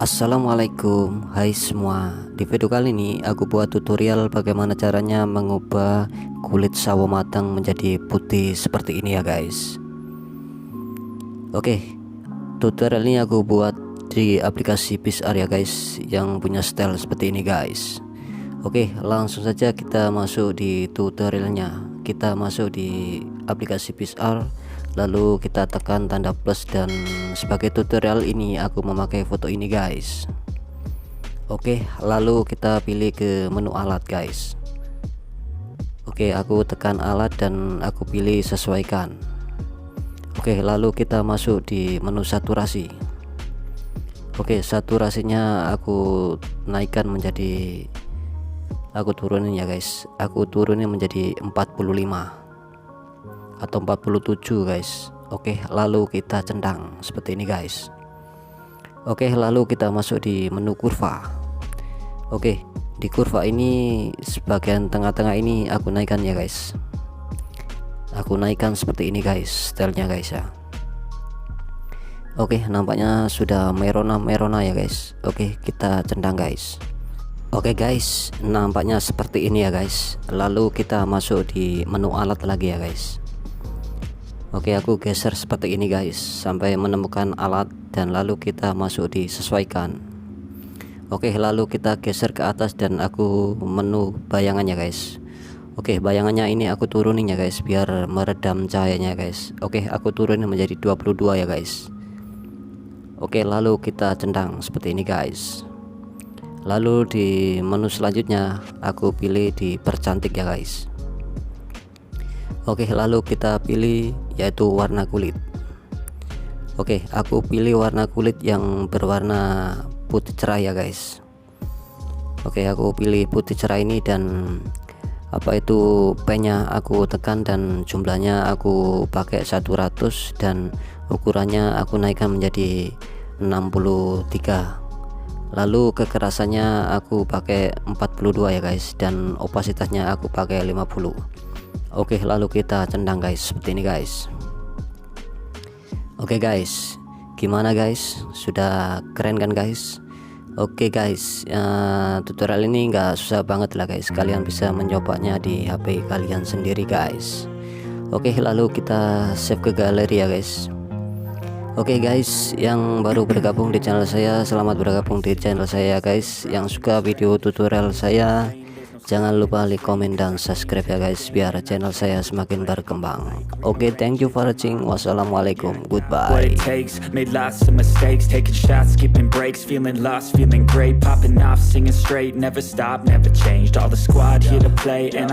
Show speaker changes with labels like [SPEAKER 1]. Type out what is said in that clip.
[SPEAKER 1] Assalamualaikum, hai semua. Di video kali ini aku buat tutorial bagaimana caranya mengubah kulit sawo matang menjadi putih seperti ini ya guys. Oke, tutorial ini aku buat di aplikasi PixArt ya guys, yang punya style seperti ini guys. Oke, langsung saja kita masuk di tutorialnya. Kita masuk di aplikasi PixArt, lalu kita tekan tanda plus, dan sebagai tutorial ini aku memakai foto ini guys. Oke, lalu kita pilih ke menu alat guys. Oke, aku tekan alat dan aku pilih sesuaikan. Oke, lalu kita masuk di menu saturasi. Oke, saturasinya aku naikkan menjadi, aku turunin ya guys, aku turunin menjadi 45 atau 47 guys. Oke, lalu kita centang seperti ini guys. Oke, lalu kita masuk di menu kurva. Oke, di kurva ini sebagian tengah-tengah ini aku naikkan ya guys, aku naikkan seperti ini guys, stylenya guys ya. Oke, nampaknya sudah merona ya guys. Oke, kita centang guys. Oke guys, nampaknya seperti ini ya guys. Lalu kita masuk di menu alat lagi ya guys. Oke, aku geser seperti ini guys sampai menemukan alat, dan lalu kita masuk di sesuaikan. Oke, lalu kita geser ke atas dan aku menu bayangannya guys. Oke, bayangannya ini aku turunin ya guys biar meredam cahayanya guys. Oke, aku turunin menjadi 22 ya guys. Oke, lalu kita centang seperti ini guys. Lalu di menu selanjutnya aku pilih di percantik ya guys. Oke, lalu kita pilih yaitu warna kulit. Oke, aku pilih warna kulit yang berwarna putih cerah ya guys. Oke, aku pilih putih cerah ini, dan apa itu pennya aku tekan dan jumlahnya aku pakai 100 dan ukurannya aku naikkan menjadi 63. Lalu kekerasannya aku pakai 42 ya guys, dan opasitasnya aku pakai 50. Oke, lalu kita centang guys seperti ini guys. Oke guys, gimana guys, sudah keren kan guys? Oke guys, tutorial ini nggak susah banget lah guys, kalian bisa mencobanya di HP kalian sendiri guys. Oke, lalu kita save ke galeri ya guys. Oke guys, yang baru bergabung di channel saya, selamat bergabung di channel saya guys. Yang suka video tutorial saya, jangan lupa like, comment, dan subscribe ya guys, biar channel saya semakin berkembang. Oke, thank you for watching. Wassalamualaikum, goodbye.
[SPEAKER 2] What it takes, made lots of mistakes, taking shots, skipping breaks, feeling lost, feeling great, popping off, singing straight, never stopped, never changed. All the squad here to play, and I'm